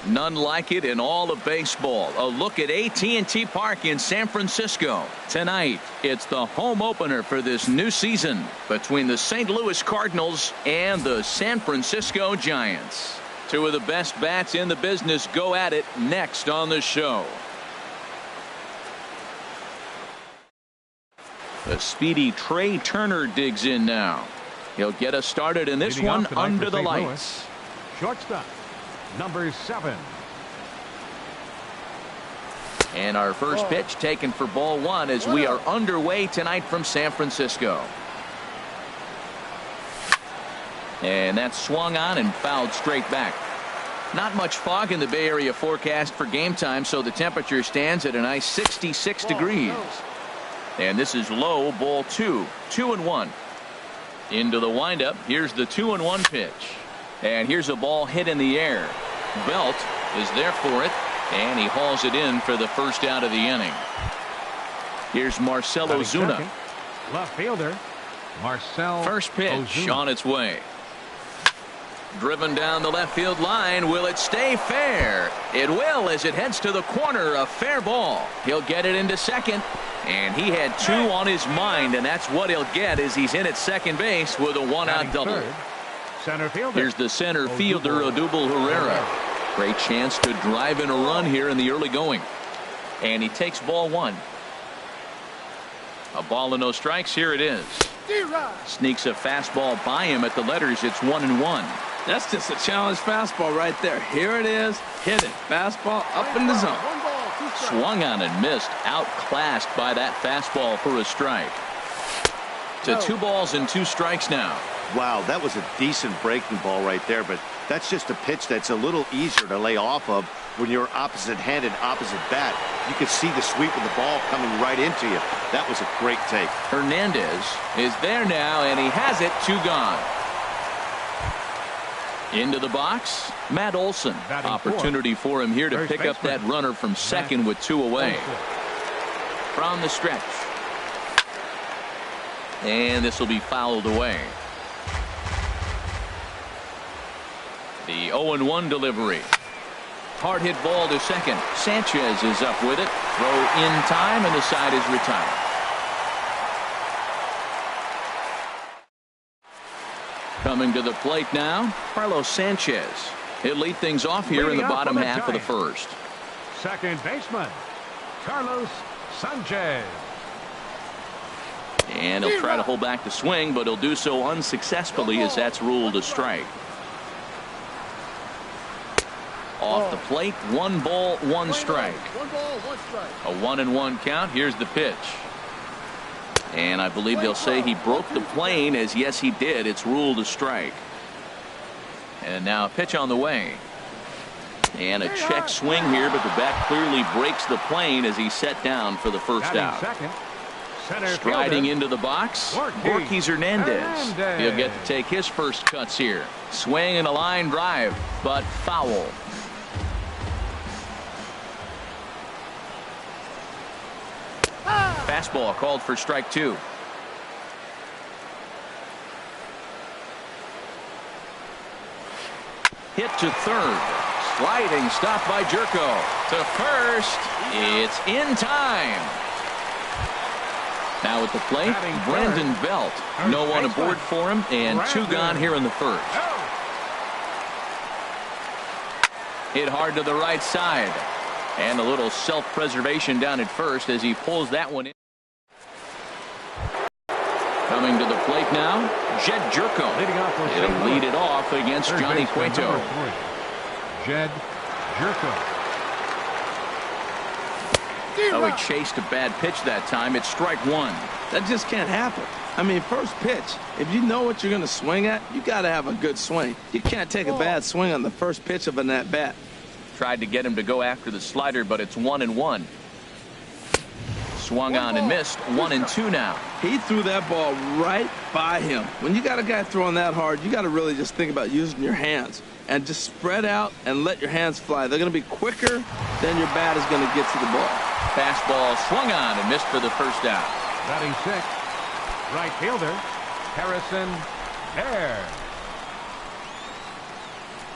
None like it in all of baseball. A look at AT&T Park in San Francisco. Tonight, it's the home opener for this new season between the St. Louis Cardinals and the San Francisco Giants. Two of the best bats in the business go at it next on the show. The speedy Trey Turner digs in now. He'll get us started in this one under the lights. Shortstop, number 7. And our first pitch taken for ball 1 as we are underway tonight from San Francisco. And that's swung on and fouled straight back. Not much fog in the Bay Area forecast for game time, so the temperature stands at a nice 66 degrees. And this is low, ball 2, 2-1. Into the windup. Here's the 2-1 pitch. And here's a ball hit in the air. Belt is there for it, and he hauls it in for the first out of the inning. Here's Marcell Ozuna. Second, left fielder, Marcell First pitch Ozuna. On its way. Driven down the left field line. Will it stay fair? It will, as it heads to the corner. A fair ball. He'll get it into second. And he had 2 on his mind, and that's what he'll get as he's in at second base with a 1-out double. Third, center fielder. Here's the center fielder, Odubel Herrera. Great chance to drive in a run here in the early going. And he takes ball 1. A ball and no strikes. Here it is. Sneaks a fastball by him at the letters. It's 1-1. That's just a challenge fastball right there. Here it is. Hit it. Fastball up in the zone. Swung on and missed. Outclassed by that fastball for a strike. To 2 balls and 2 strikes now. Wow, that was a decent breaking ball right there, but that's just a pitch that's a little easier to lay off of when you're opposite-handed, opposite bat. You can see the sweep of the ball coming right into you. That was a great take. Hernandez is there now, and he has it. 2 gone. Into the box, Matt Olson. Opportunity for him here to pick up that runner from second with 2 away. From the stretch. And this will be fouled away. The 0-1 delivery. Hard hit ball to second. Sanchez is up with it. Throw in time, and the side is retired. Coming to the plate now, Carlos Sanchez. He'll lead things off here in the bottom half of the first. Second baseman, Carlos Sanchez. And he'll try to hold back the swing, but he'll do so unsuccessfully as that's ruled a strike. Off the plate, 1 ball, 1 strike. A 1-1 count. Here's the pitch. And I believe they'll say he broke the plane, as yes he did. It's ruled a strike. And now a pitch on the way. And a check swing here, but the bat clearly breaks the plane as he's set down for the first out. Striding into the box, Borges Hernandez. He'll get to take his first cuts here. Swing and a line drive, but foul. Fastball called for strike 2. Hit to third. Sliding stop by Jerko. To first. It's in time. Now at the plate, Brandon Belt. No one aboard for him, and 2 gone here in the first. Hit hard to the right side. And a little self-preservation down at first as he pulls that one in. Coming to the plate now, Jed Jerko. He'll lead it off against Johnny Cueto. Jed Jerko. Oh, he chased a bad pitch that time. It's strike 1. That just can't happen. I mean, first pitch, if you know what you're going to swing at, you got to have a good swing. You can't take a bad swing on the first pitch of an at-bat. Tried to get him to go after the slider, but it's 1-1. Swung on and missed. 1-2 now. He threw that ball right by him. When you got a guy throwing that hard, you got to really just think about using your hands and just spread out and let your hands fly. They're going to be quicker than your bat is going to get to the ball. Fastball swung on and missed for the first out. Batting 6, right fielder, Harrison Baer.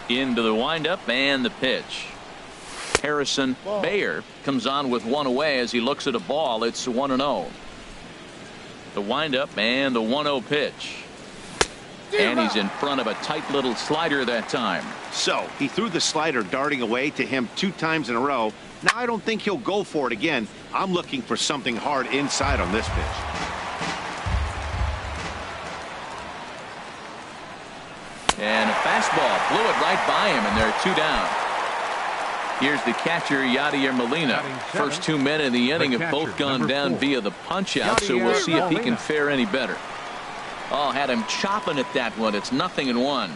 Into the windup and the pitch. Harrison Bayer comes on with one away as he looks at a ball. It's 1-0. The windup and the 1-0 pitch. And he's in front of a tight little slider that time. So he threw the slider darting away to him 2 times in a row. Now I don't think he'll go for it again. I'm looking for something hard inside on this pitch. And a fastball flew it right by him, and they're 2 down. Here's the catcher, Yadier Molina. First 2 men in the inning have both gone down via the punch-out, so we'll see if he can fare any better. Oh, had him chopping at that one. It's 0-1.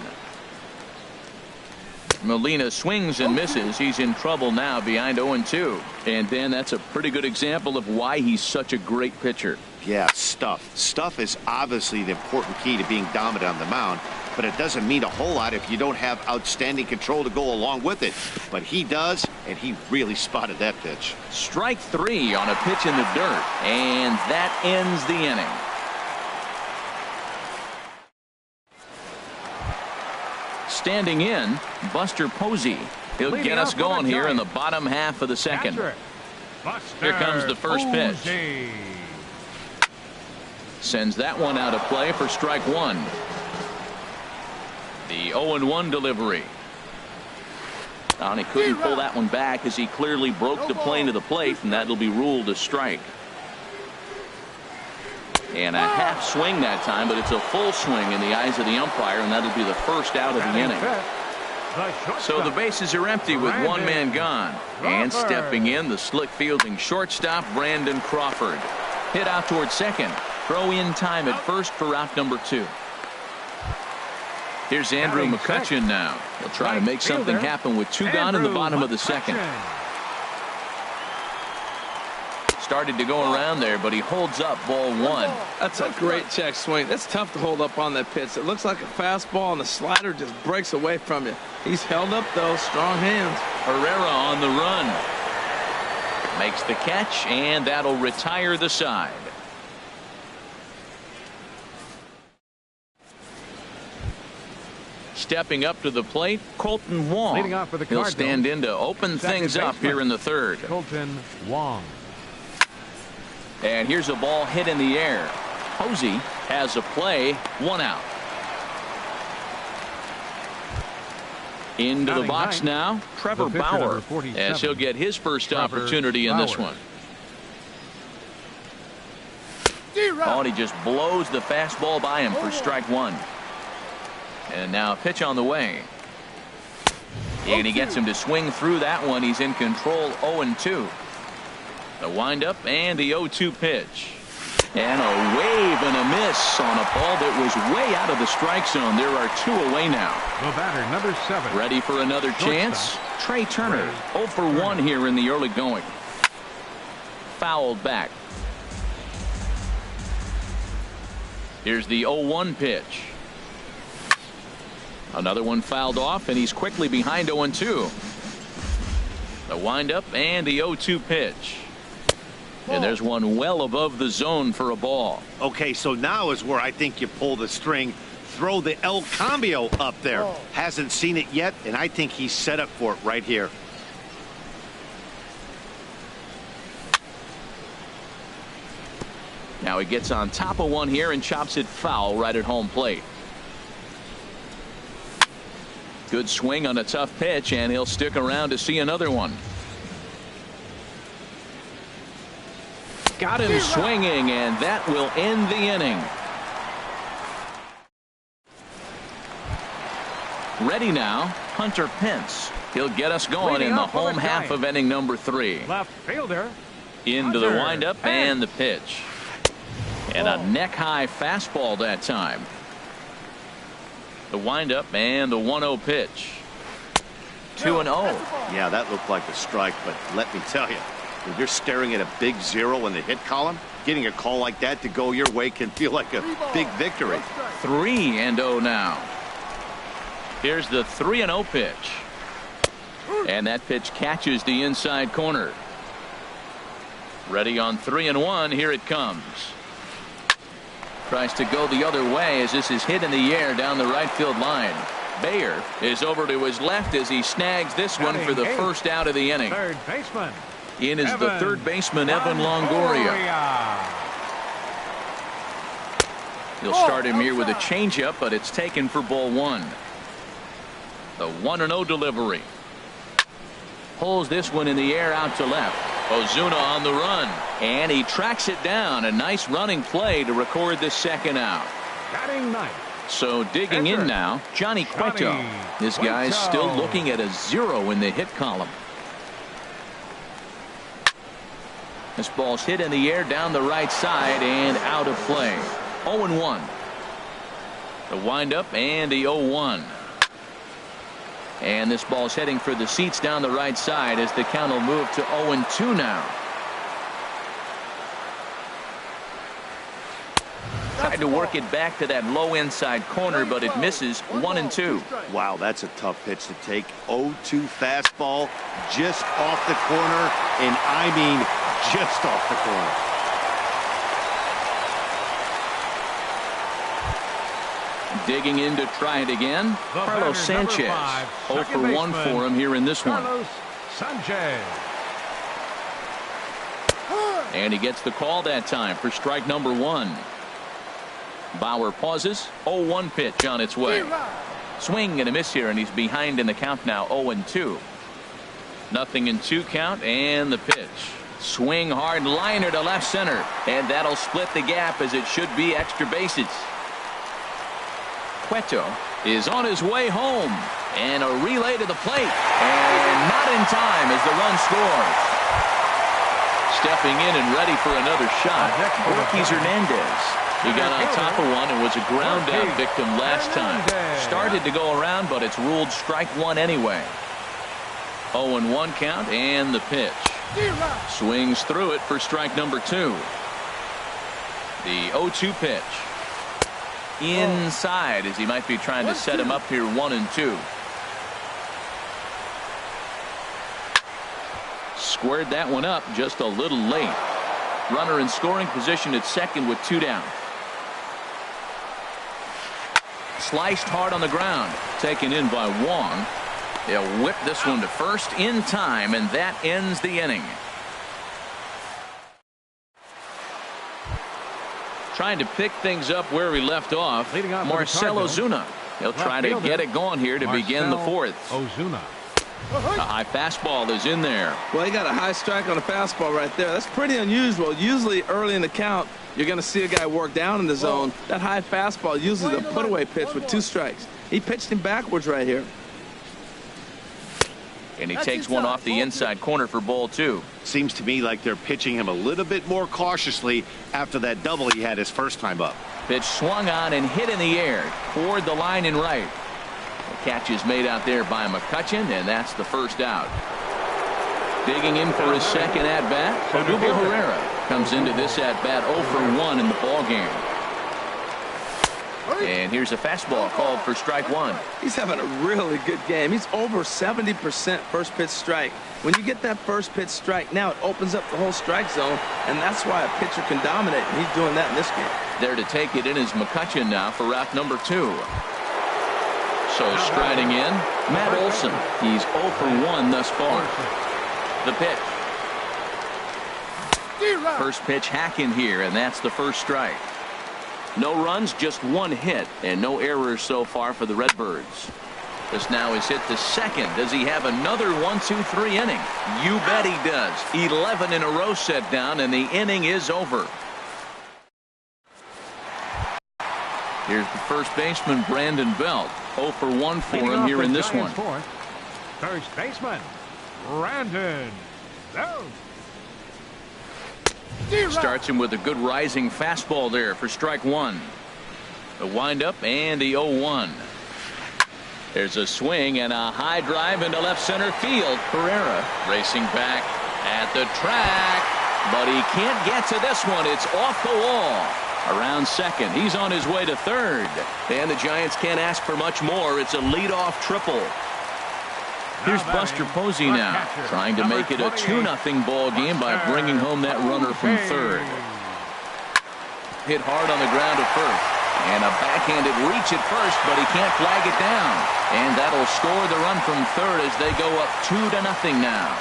Molina swings and misses. He's in trouble now behind 0-2. And then that's a pretty good example of why he's such a great pitcher. Yeah, stuff. Stuff is obviously the important key to being dominant on the mound, but it doesn't mean a whole lot if you don't have outstanding control to go along with it. But he does, and he really spotted that pitch. Strike 3 on a pitch in the dirt, and that ends the inning. Standing in, Buster Posey. He'll get us going here in the bottom half of the second. Here comes the first pitch. Sends that one out of play for strike 1. The 0-1 delivery. And he couldn't pull that one back as he clearly broke the plane of the plate, and that'll be ruled a strike. And a half swing that time, but it's a full swing in the eyes of the umpire, and that'll be the first out of the inning. So the bases are empty with 1 man gone. And stepping in, the slick fielding shortstop, Brandon Crawford. Hit out towards second. Throw in time at first for out number 2. Here's Andrew McCutchen now. He'll try to make something happen with 2 gone in the bottom of the second. Started to go around there, but he holds up ball 1. That's a great check swing. That's tough to hold up on that pitch. It looks like a fastball, and the slider just breaks away from you. He's held up, though. Strong hands. Herrera on the run. Makes the catch, and that'll retire the side. Stepping up to the plate, Colton Wong. Leading off for the He'll Cardinals, stand in to open things up here in the third. Colton Wong. And here's a ball hit in the air. Posey has a play, 1 out. Into the box now, Trevor Bauer, as he'll get his first opportunity in this one. Oh, and he just blows the fastball by him for strike 1. And now a pitch on the way. And he gets him to swing through that one. He's in control, 0-2. The windup and the 0-2 pitch. And a wave and a miss on a ball that was way out of the strike zone. There are 2 away now. The batter, number 7. Ready for another chance? Trey Turner, 0 for 1 here in the early going. Fouled back. Here's the 0-1 pitch. Another one fouled off, and he's quickly behind 0-2. The windup and the 0-2 pitch. And there's one well above the zone for a ball. Okay, so now is where I think you pull the string. Throw the El Cambio up there. Hasn't seen it yet, and I think he's set up for it right here. Now he gets on top of one here and chops it foul right at home plate. Good swing on a tough pitch, and he'll stick around to see another one. Got him swinging, and that will end the inning. Ready now, Hunter Pence. He'll get us going in the home half of inning number 3. Left fielder. Into the windup and the pitch. And a neck-high fastball that time. The windup and the 1-0 pitch. 2-0. Yeah, that looked like a strike, but let me tell you, when you're staring at a big 0 in the hit column, getting a call like that to go your way can feel like a big victory. 3-0 now. Here's the 3-0 pitch. And that pitch catches the inside corner. Ready on 3-1. Here it comes. Tries to go the other way as this is hit in the air down the right field line. Bayer is over to his left as he snags this one for the first out of the inning. Third baseman. In is the third baseman, Evan Longoria. He'll start him here with a changeup, but it's taken for ball one. The 1-0 delivery. Pulls this one in the air out to left. Ozuna on the run, and he tracks it down. A nice running play to record the second out. Batting ninth. So digging in now, Johnny Cueto. This guy's still looking at a 0 in the hit column. This ball's hit in the air down the right side and out of play. 0-1. The windup and the 0-1. And this ball's heading for the seats down the right side as the count will move to 0-2 now. Tried to work it back to that low inside corner, but it misses. 1-2. Wow, that's a tough pitch to take. 0-2 fastball just off the corner, and I mean just off the corner. Digging in to try it again. Carlos Sanchez. 0 for 1 for him here in this one. Carlos Sanchez. And he gets the call that time for strike number 1. Bauer pauses. 0-1 pitch on its way. Swing and a miss here, and he's behind in the count now. 0-2. 0-2 count, and the pitch. Swing hard liner to left center, and that'll split the gap as it should be extra bases. Cueto is on his way home, and a relay to the plate, and not in time as the run scores. Stepping in and ready for another shot, Ortiz Hernandez. He got on top of one and was a ground out victim last time. Started to go around, but it's ruled strike 1 anyway. 0-1 count, and the pitch. Swings through it for strike number 2. The 0-2 pitch. Inside as he might be trying to set him up here. 1-2. Squared that one up just a little late. Runner in scoring position at second with 2 down. Sliced hard on the ground. Taken in by Wong. They'll whip this one to first in time, and that ends the inning. Trying to pick things up where we left off. Marcell Ozuna. He'll try to get it going here to begin the 4th. Ozuna. A high fastball is in there. Well, he got a high strike on a fastball right there. That's pretty unusual. Usually early in the count, you're going to see a guy work down in the zone. That high fastball, usually the put-away pitch with 2 strikes. He pitched him backwards right here. And he takes one off the inside corner for ball 2. Seems to me like they're pitching him a little bit more cautiously after that double he had his first time up. Pitch swung on and hit in the air toward the line and right. The catch is made out there by McCutchen, and that's the first out. Digging in for his second at-bat, Odubel Herrera comes into this at-bat 0 for 1 in the ballgame. And here's a fastball called for strike 1. He's having a really good game. He's over 70% first pitch strike. When you get that first pitch strike, now it opens up the whole strike zone, and that's why a pitcher can dominate, and he's doing that in this game. There to take it in is McCutchen now for route number 2. So striding in, Matt Olson. He's 0 for 1 thus far. The pitch. First pitch hack in here, and that's the first strike. No runs, just 1 hit, and no errors so far for the Redbirds. This now is hit to second. Does he have another 1-2-3 inning? You bet he does. 11 in a row set down, and the inning is over. Here's the first baseman, Brandon Belt. 0 for 1 for him here in this one. First baseman, Brandon Belt. Starts him with a good rising fastball there for strike 1. The windup and the 0-1. There's a swing and a high drive into left center field. Pereira racing back at the track, but he can't get to this one. It's off the wall. Around second. He's on his way to third. And the Giants can't ask for much more. It's a leadoff triple. Here's Buster Posey now, trying to make it a 2-0 ball game by bringing home that runner from third. Hit hard on the ground at first. And a backhanded reach at first, but he can't flag it down. And that'll score the run from third as they go up 2-0 now.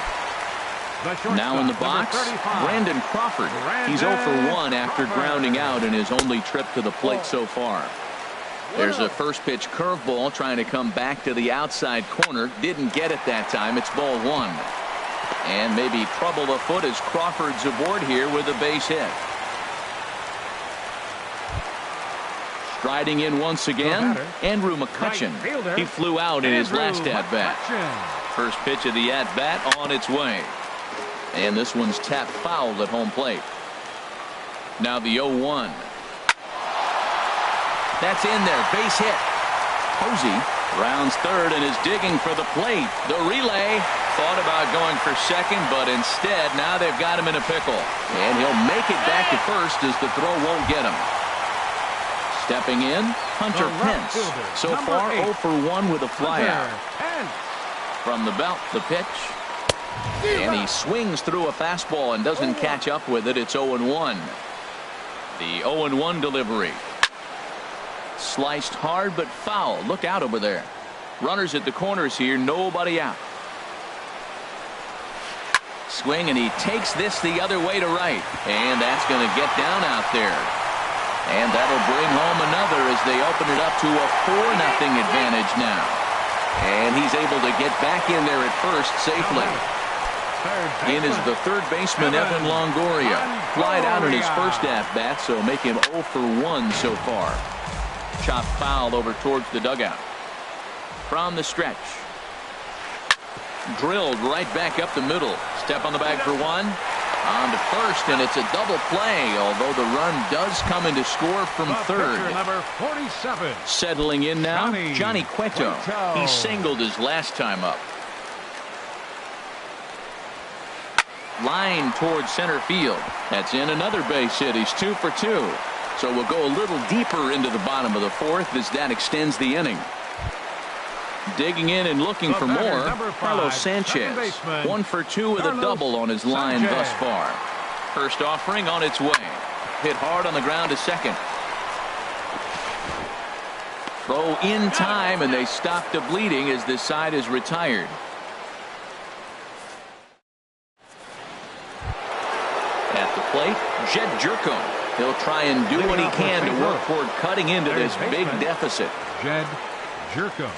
Now in the box, Brandon Crawford. He's 0 for 1 after grounding out in his only trip to the plate so far. There's a first pitch curveball trying to come back to the outside corner. Didn't get it that time. It's ball 1. And maybe trouble afoot as Crawford's aboard here with a base hit. Striding in once again, Andrew McCutchen. He flew out in his last at-bat. First pitch of the at-bat on its way. And this one's tapped foul at home plate. Now the 0-1. That's in there. Base hit. Posey rounds third and is digging for the plate. The relay thought about going for second, but instead now they've got him in a pickle. And he'll make it back to first as the throw won't get him. Stepping in, Hunter Pence. So far 0 for 1 with a flyout. From the belt, the pitch. And he swings through a fastball and doesn't catch up with it. It's 0-1. The 0-1 delivery. Sliced hard but foul. Look out over there. Runners at the corners here. Nobody out. Swing, and he takes this the other way to right. And that's going to get down out there. And that'll bring home another as they open it up to a 4-0 advantage now. And he's able to get back in there at first safely. In is the third baseman, Evan Longoria. Flied out in his first at-bat, so make him 0 for 1 so far. Chopped foul over towards the dugout. From the stretch. Drilled right back up the middle. Step on the bag for one. On to first, and it's a double play, although the run does come in to score from third. Number 47. Settling in now, Johnny Cueto. He singled his last time up. Line towards center field. That's in another base hit. He's 2 for 2. So we'll go a little deeper into the bottom of the fourth as that extends the inning. Digging in and looking for more, Carlos Sanchez. 1 for 2 with a double on his line thus far. First offering on its way. Hit hard on the ground to second. Throw in time, and they stop the bleeding as this side is retired. At the plate, Jed Jerko. He'll try and do what he can to work toward cutting into this big deficit. Jed Jerko.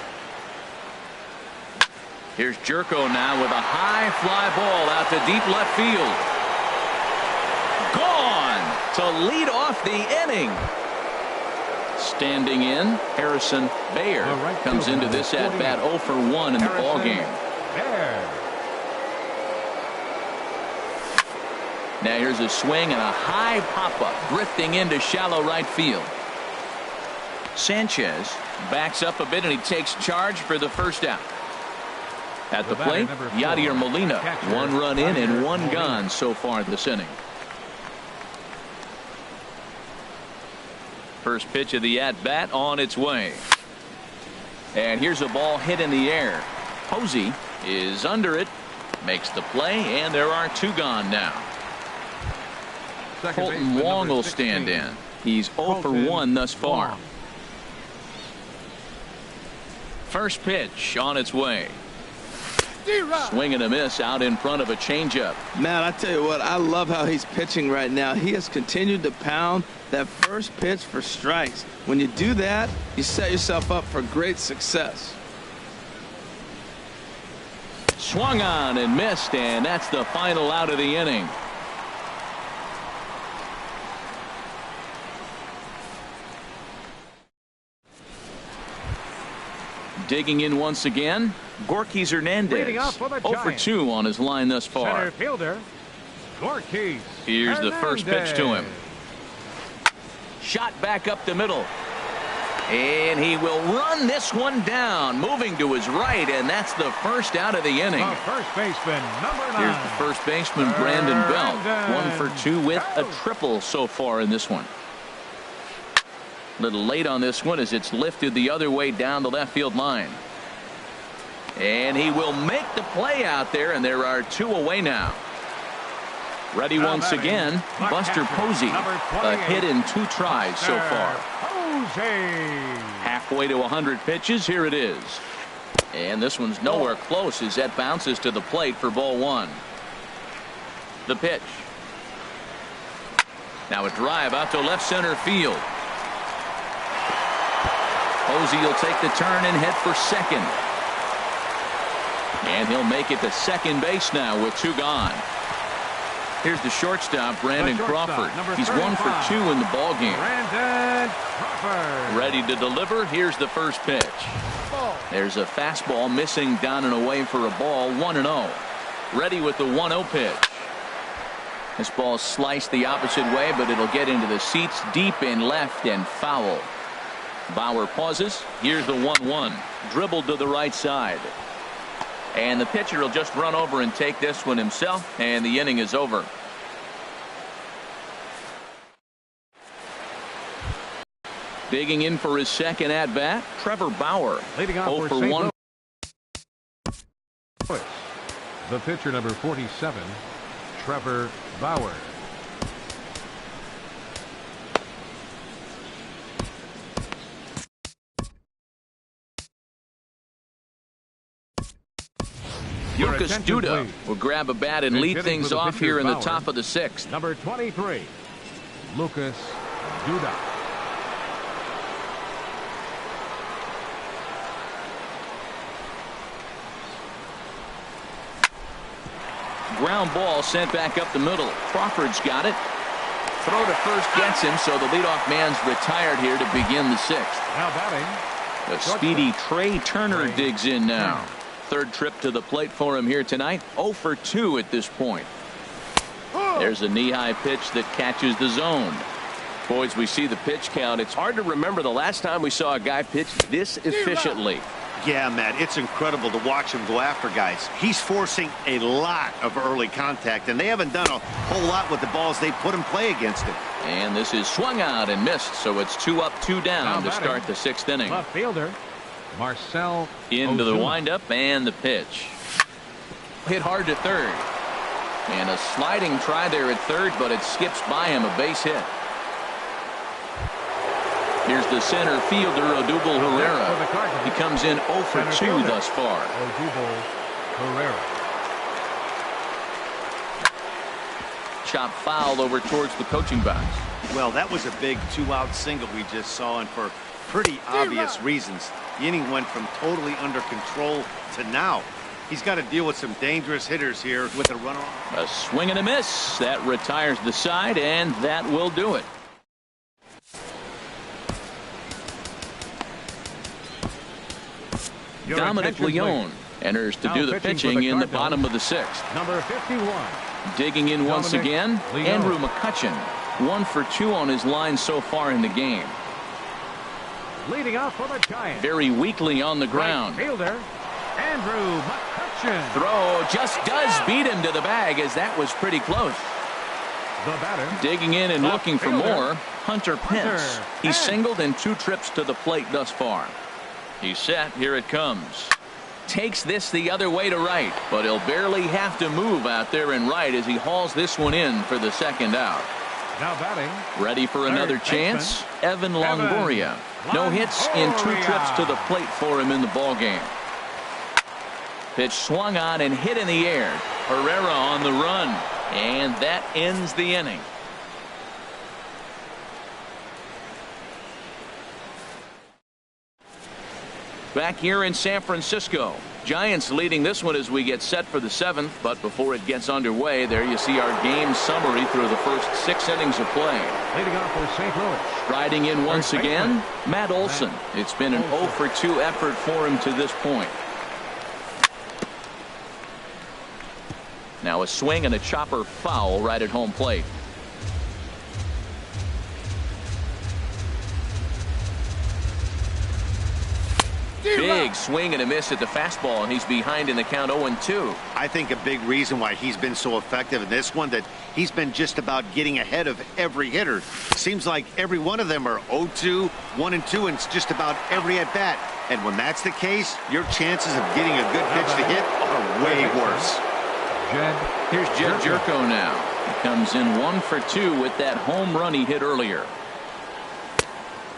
Here's Jerko now with a high fly ball out to deep left field. Gone to lead off the inning. Standing in, Harrison Bayer comes into this at-bat 0 for 1 in the ballgame. Now here's a swing and a high pop-up drifting into shallow right field. Sanchez backs up a bit and he takes charge for the first out. At the plate, Yadier Molina. 1 run in and 1 gone so far this inning. First pitch of the at-bat on its way. And here's a ball hit in the air. Posey is under it, makes the play, and there are 2 gone now. Colton Wong will stand in. He's 0 for 1 thus far. First pitch on its way. Swing and a miss out in front of a changeup. Man, I tell you what, I love how he's pitching right now. He has continued to pound that first pitch for strikes. When you do that, you set yourself up for great success. Swung on and missed, and that's the final out of the inning. Digging in once again, Gorkys Hernandez. 0 for 2 on his line thus far. Center fielder, Gorkys. Here's the first pitch to him. Shot back up the middle. And he will run this one down, moving to his right, and that's the first out of the inning. The first baseman, number 9. Here's the first baseman, Brandon Belt. 1 for 2 with a triple so far in this one. Little late on this one as it's lifted the other way down the left field line. And he will make the play out there, and there are 2 away now. Ready once again, Buster Posey. A hit in 2 tries so far. Jose. Halfway to 100 pitches. Here it is. And this one's nowhere close as that bounces to the plate for ball one. The pitch. Now a drive out to left center field. Posey will take the turn and head for second. And he'll make it to second base now with two gone. Here's the shortstop, Brandon Crawford. He's 1 for 2 in the ballgame. Brandon Crawford. Ready to deliver. Here's the first pitch. There's a fastball missing down and away for a ball. 1-0. Ready with the 1-0 pitch. This ball sliced the opposite way, but it'll get into the seats deep in left and foul. Bauer pauses. Here's the 1-1. Dribbled to the right side. And the pitcher will just run over and take this one himself, and the inning is over. Digging in for his second at-bat, Trevor Bauer. Leading off 0 for for 1. The pitcher, number 47, Trevor Bauer. Lucas Duda will grab a bat and lead things off here in the top of the sixth. Number 23, Lucas Duda. Ground ball sent back up the middle. Crawford's got it. Throw to first gets him, so the leadoff man's retired here to begin the sixth. Now batting, The speedy Trey Turner digs in now. Third trip to the plate for him here tonight. 0 for 2 at this point. There's a knee-high pitch that catches the zone. Boys, we see the pitch count. It's hard to remember the last time we saw a guy pitch this efficiently. Yeah, Matt, it's incredible to watch him go after guys. He's forcing a lot of early contact, and they haven't done a whole lot with the balls they put in play against him. And this is swung out and missed, so it's 2 up, 2 down to start the sixth inning. left fielder, Marcell Into the Ozuna. windup and the pitch. Hit hard to third. And a sliding try there at third, but it skips by him, a base hit. Here's the center fielder, Odubel Herrera. He comes in 0 for 2 thus far. Odubel Herrera. Chop foul over towards the coaching box. Well, that was a big 2-out single we just saw, and for pretty obvious reasons. The inning went from totally under control to now. He's got to deal with some dangerous hitters here with a runner. A swing and a miss. That retires the side, and that will do it. Dominic Leone enters to do the pitching in the bottom of the sixth. Number 51. Digging in once Dominic again, Leone. Andrew McCutchen. 1 for 2 on his line so far in the game. Leading off for the Giants. Very weakly on the ground. Right fielder, Andrew McCutchen. Throw just does beat him to the bag, as that was pretty close. The batter. Digging in and Left looking for fielder, more, Hunter Pence. He's Pence. singled in 2 trips to the plate thus far. He's set. Here it comes. Takes this the other way to right, but he'll barely have to move out there and right as he hauls this one in for the second out. Now batting. Ready for another chance, Evan Longoria. No hits in 2 trips to the plate for him in the ballgame. Pitch swung on and hit in the air. Herrera on the run, and that ends the inning. Back here in San Francisco, Giants leading this one as we get set for the 7th, but before it gets underway, there you see our game summary through the first 6 innings of play. Leading off for St. Louis. Riding in once again, Matt Olson. It's been an 0 for 2 effort for him to this point. Now a swing and a chopper foul right at home plate. Big swing and a miss at the fastball, and he's behind in the count 0-2. I think a big reason why he's been so effective in this one, that he's been just about getting ahead of every hitter. Seems like every one of them are 0-2, 1-2, and it's just about every at bat. And when that's the case, your chances of getting a good pitch to hit are way worse. Here's Jed Jerko now. He comes in 1 for 2 with that home run he hit earlier.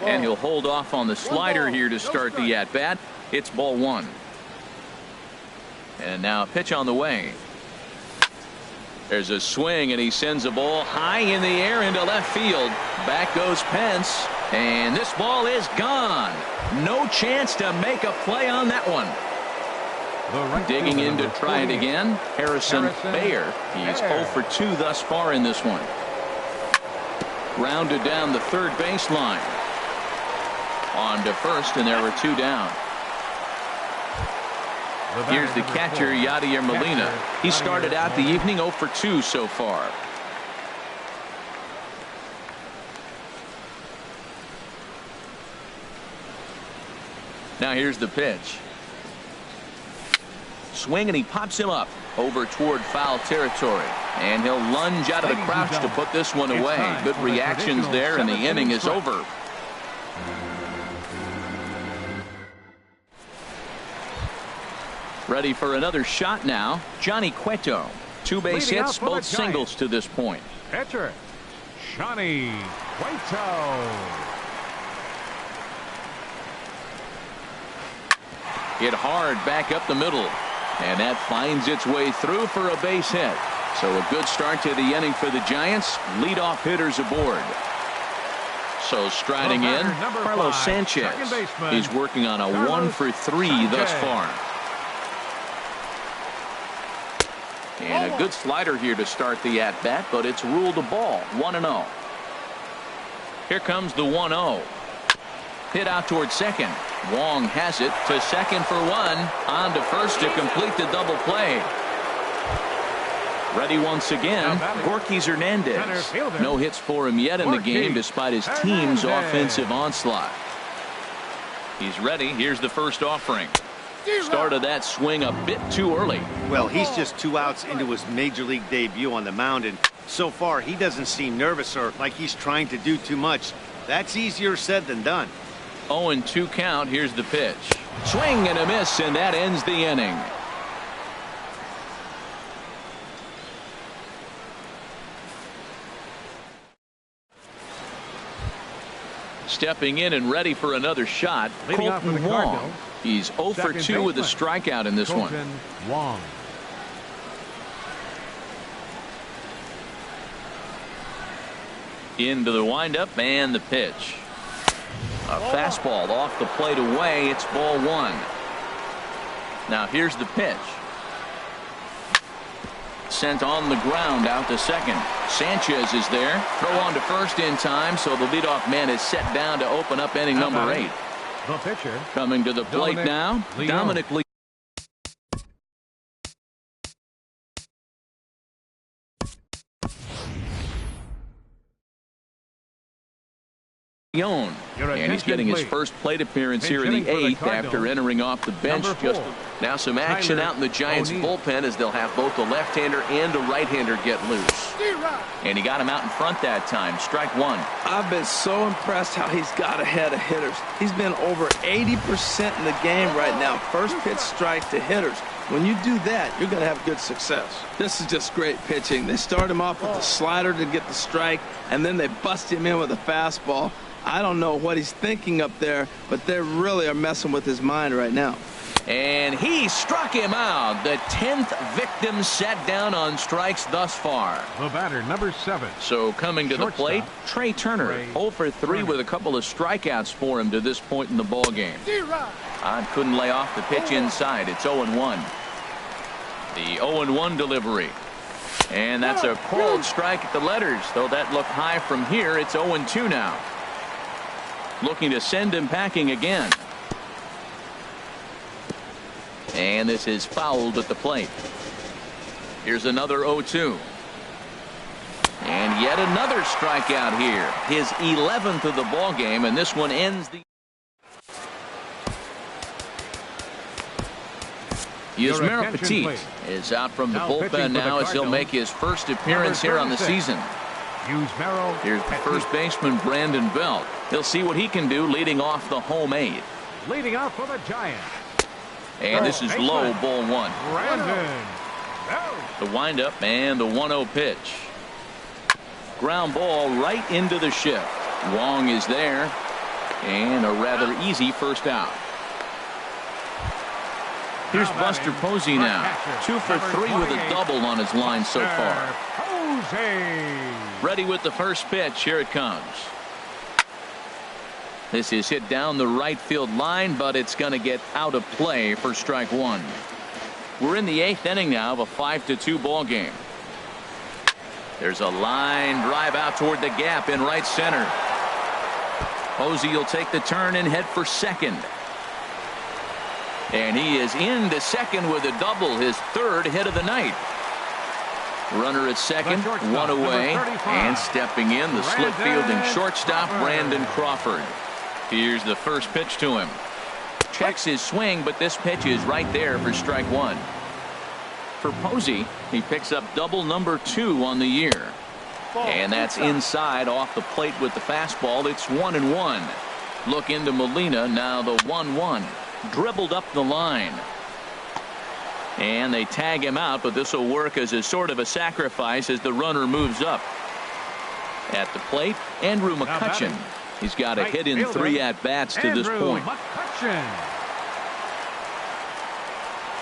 And he'll hold off on the slider here to start the at-bat. It's ball one. And now a pitch on the way. There's a swing, and he sends a ball high in the air into left field. Back goes Pence, and this ball is gone. No chance to make a play on that one. Digging in to try it again, Harrison Bayer. He's 0 for 2 thus far in this one. Grounded down the third baseline. On to first, and there were 2 down. Here's the catcher, Yadier Molina. He started out the evening 0 for 2 so far. Now here's the pitch. Swing, and he pops him up over toward foul territory. And he'll lunge out of the crouch to put this one away. Good reactions there, and the inning is over. Ready for another shot now, Johnny Cueto. 2 base hits, both singles to this point. Pitcher, Johnny Cueto. Hit hard back up the middle. And that finds its way through for a base hit. So a good start to the inning for the Giants. Leadoff hitters aboard. So striding in, Carlos Sanchez. He's working on a 1 for 3 thus far. And a good slider here to start the at-bat, but it's ruled a ball. 1-0. Here comes the 1-0. Hit out towards second. Wong has it to second for 1. On to first to complete the double play. Ready once again, Gorkys Hernandez. No hits for him yet in the game despite his team's offensive onslaught. He's ready. Here's the first offering. Started that swing a bit too early. Well, he's just 2 outs into his major league debut on the mound, and so far he doesn't seem nervous or like he's trying to do too much. That's easier said than done. 0-2 count. Here's the pitch. Swing and a miss, and that ends the inning. Stepping in and ready for another shot, Colton Wong. He's 0 for 2 with a strikeout in this one. Wong. Into the windup and the pitch. A fastball off the plate away. It's ball 1. Now here's the pitch. Sent on the ground out to second. Sanchez is there. Throw on to first in time, so the leadoff man is set down to open up inning number 8. The pitcher. Coming to the plate now, Dominic Leone. And he's getting his first plate appearance here in the 8th after entering off the bench. Just now some action out in the Giants bullpen as they'll have both a left-hander and a right-hander get loose. And he got him out in front that time. Strike 1. I've been so impressed how he's got ahead of hitters. He's been over 80% in the game right now. First pitch strike to hitters. When you do that, you're going to have good success. This is just great pitching. They start him off with the slider to get the strike, and then they bust him in with a fastball. I don't know what he's thinking up there, but they really are messing with his mind right now. And he struck him out. The 10th victim sat down on strikes thus far. The batter, number 7. So coming to the plate, Trey Turner. 0 for 3 with a couple of strikeouts for him to this point in the ballgame. Odd couldn't lay off the pitch inside. It's 0-1. The 0-1 delivery. And that's a called strike at the letters. Though that looked high from here, it's 0-2 now. Looking to send him packing again. And this is fouled at the plate. Here's another 0-2. And yet another strikeout here. His 11th of the ball game, and this one ends the. Yusmeiro Petit is out from the bullpen now as he'll make his first appearance here on the season. Here's the first baseman, Brandon Belt. He'll see what he can do leading off the home 8. Leading off for the Giants. And this is low, ball 1. Brandon Belt. The windup and the 1-0 pitch. Ground ball right into the shift. Wong is there. And a rather easy first out. Here's Buster Posey now. 2 for 3 with a double on his line so far. Ready with the first pitch. Here it comes. This is hit down the right field line, but it's going to get out of play for strike one. We're in the 8th inning now of a 5-2 ball game. There's a line drive out toward the gap in right center. Posey will take the turn and head for second. And he is into second with a double, his 3rd hit of the night. Runner at second, 1 away, and stepping in, the slip fielding shortstop, Brandon Crawford. Here's the first pitch to him. Checks his swing, but this pitch is right there for strike one. For Posey, he picks up double number 2 on the year. And that's inside off the plate with the fastball. It's 1-1. Look into Molina, now the 1-1. Dribbled up the line. And they tag him out, but this will work as a sort of a sacrifice as the runner moves up. At the plate, Andrew McCutchen. He's got a hit in 3 at-bats to this point.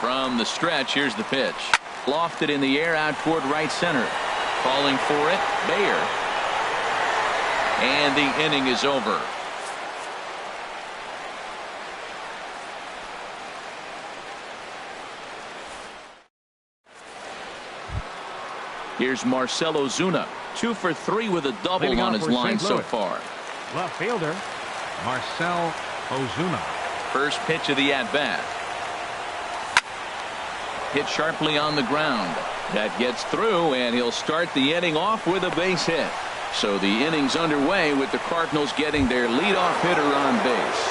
From the stretch, here's the pitch. Lofted in the air out toward right center. Calling for it, Bayer. And the inning is over. Here's Marcell Ozuna, 2 for 3 with a double on his line so far. Left fielder, Marcell Ozuna. First pitch of the at-bat. Hit sharply on the ground. That gets through, and he'll start the inning off with a base hit. So the inning's underway with the Cardinals getting their leadoff hitter on base.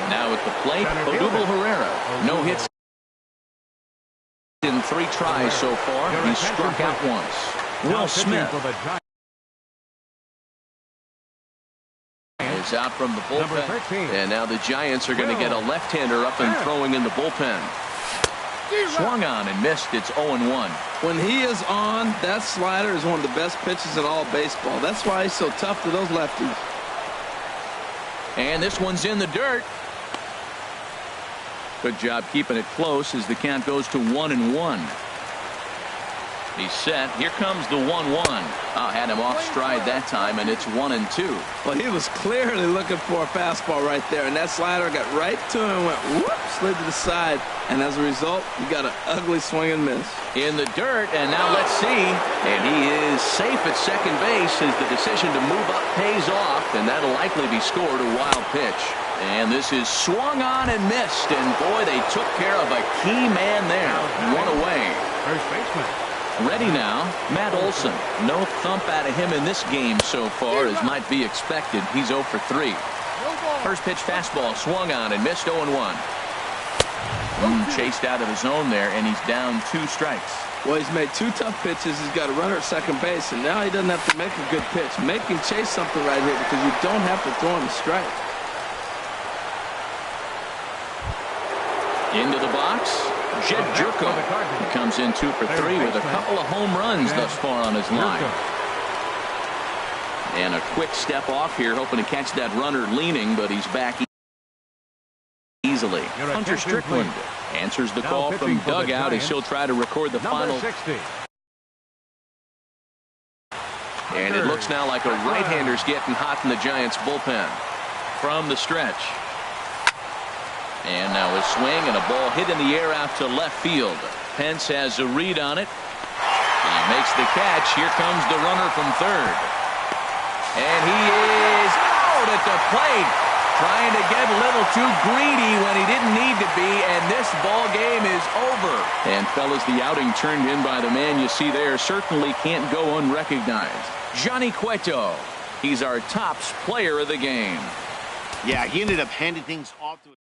Now at the plate, Odubel Herrera. No hits in 3 tries so far. He's struck out once. Will Smith is out from the bullpen. And now the Giants are going to get a left-hander up and throwing in the bullpen. Swung on and missed. It's 0-1. When he is on, that slider is one of the best pitches in all baseball. That's why he's so tough to those lefties. And this one's in the dirt. Good job keeping it close as the count goes to 1-1. He's set. Here comes the 1-1. Had him off stride that time, and it's 1-2. Well, he was clearly looking for a fastball right there, and that slider got right to him and went whoop, slid to the side, and as a result, you got an ugly swing and miss. In the dirt, and now let's see. And he is safe at second base as the decision to move up pays off, and that'll likely be scored a wild pitch. And this is swung on and missed, and boy, they took care of a key man there. 1 away. First baseman. Ready now, Matt Olson. No thump out of him in this game so far as might be expected. He's 0 for 3. First pitch fastball swung on and missed 0-1. Chased out of his zone there, and he's down 2 strikes. Well, he's made 2 tough pitches. He's got a runner at second base, and now he doesn't have to make a good pitch. Make him chase something right here because you don't have to throw him a strike. Into the box, Jed Jerko. He comes in 2 for 3 with a couple of home runs thus far on his line. And a quick step off here, hoping to catch that runner leaning, but he's back easily. Hunter Strickland answers the call from dugout as he'll try to record the final. And it looks now like a right-hander's getting hot in the Giants bullpen. From the stretch. And now a swing and a ball hit in the air out to left field. Pence has a read on it. He makes the catch. Here comes the runner from third. And he is out at the plate. Trying to get a little too greedy when he didn't need to be. And this ball game is over. And fellas, the outing turned in by the man you see there certainly can't go unrecognized. Johnny Cueto. He's our tops player of the game. Yeah, he ended up handing things off to